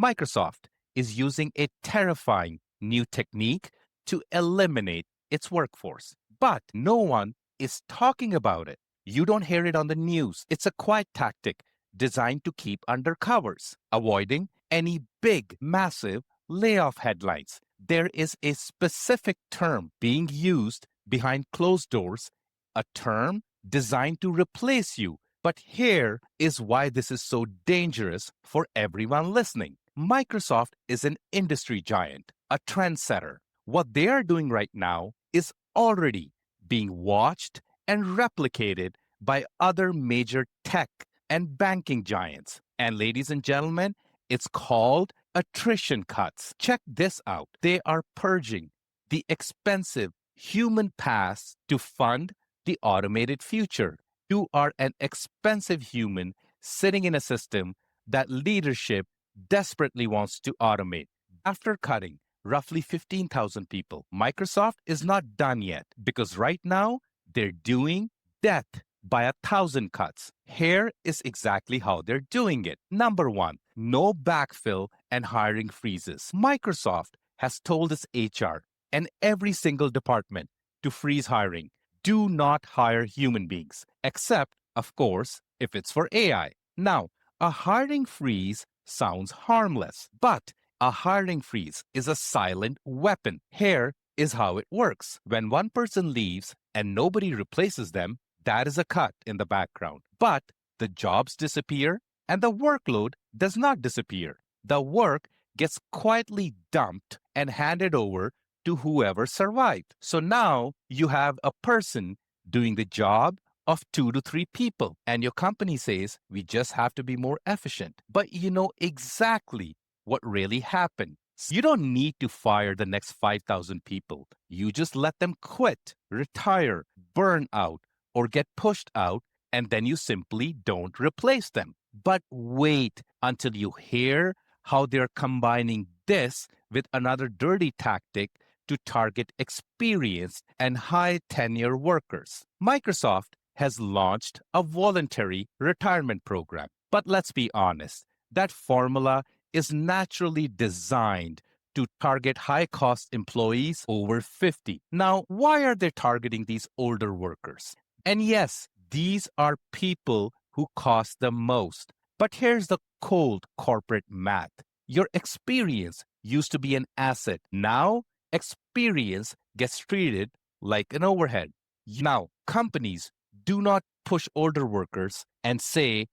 Microsoft is using a terrifying new technique to eliminate its workforce. But no one is talking about it. You don't hear it on the news. It's a quiet tactic designed to keep under covers, avoiding any big, massive layoff headlines. There is a specific term being used behind closed doors, a term designed to replace you. But here is why this is so dangerous for everyone listening. Microsoft is an industry giant, a trendsetter. What they are doing right now is already being watched and replicated by other major tech and banking giants. And ladies and gentlemen, it's called attrition cuts. Check this out. They are purging the expensive human past to fund the automated future. You are an expensive human sitting in a system that leadership desperately wants to automate. After cutting roughly 15,000 people, Microsoft is not done yet because right now they're doing death by 1,000 cuts. Here is exactly how they're doing it. Number one, no backfill and hiring freezes. Microsoft has told its HR and every single department to freeze hiring. Do not hire human beings, except, of course, if it's for AI. Now, a hiring freeze sounds harmless, but a hiring freeze is a silent weapon. Here is how it works. When one person leaves and nobody replaces them, that is a cut in the background. But the jobs disappear and the workload does not disappear. The work gets quietly dumped and handed over to whoever survived. So now you have a person doing the job of 2 to 3 people, and your company says, we just have to be more efficient. But you know exactly what really happened. You don't need to fire the next 5,000 people. You just let them quit, retire, burn out, or get pushed out, and then you simply don't replace them. But wait until you hear how they're combining this with another dirty tactic to target experienced and high tenure workers. Microsoft has launched a voluntary retirement program. But let's be honest, that formula is naturally designed to target high-cost employees over 50. Now, why are they targeting these older workers? And yes, these are people who cost the most. But here's the cold corporate math. Your experience used to be an asset. Now, experience gets treated like an overhead. Now, companies do not push older workers and say,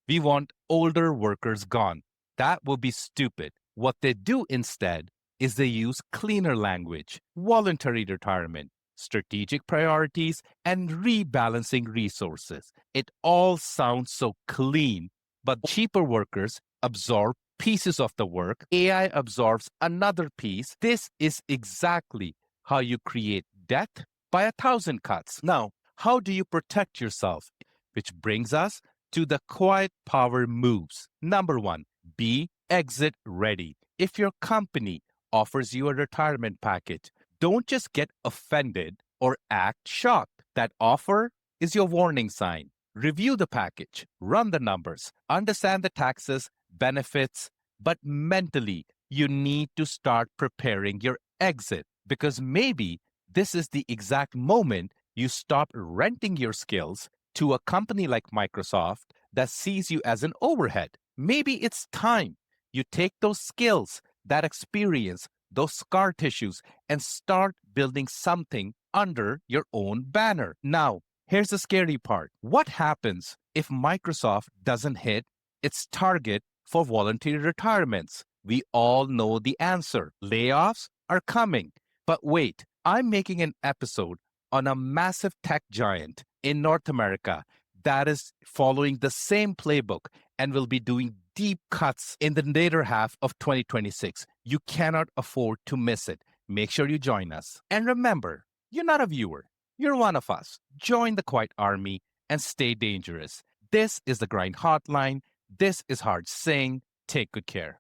we want older workers gone. That would be stupid. What they do instead is they use cleaner language, voluntary retirement, strategic priorities, and rebalancing resources. It all sounds so clean, but cheaper workers absorb pieces of the work. AI absorbs another piece. This is exactly how you create death by 1,000 cuts. Now, how do you protect yourself? Which brings us to the quiet power moves. Number one, be exit ready. If your company offers you a retirement package, don't just get offended or act shocked. That offer is your warning sign. Review the package, run the numbers, understand the taxes, benefits, but mentally, you need to start preparing your exit because maybe this is the exact moment you stop renting your skills to a company like Microsoft that sees you as an overhead. Maybe it's time you take those skills, that experience, those scar tissues, and start building something under your own banner. Now, here's the scary part. What happens if Microsoft doesn't hit its target for voluntary retirements? We all know the answer. Layoffs are coming. But wait, I'm making an episode on a massive tech giant in North America that is following the same playbook and will be doing deep cuts in the later half of 2026. You cannot afford to miss it. Make sure you join us. And remember, you're not a viewer. You're one of us. Join the quiet army and stay dangerous. This is the Grind Hotline. This is Hard Singh. Take good care.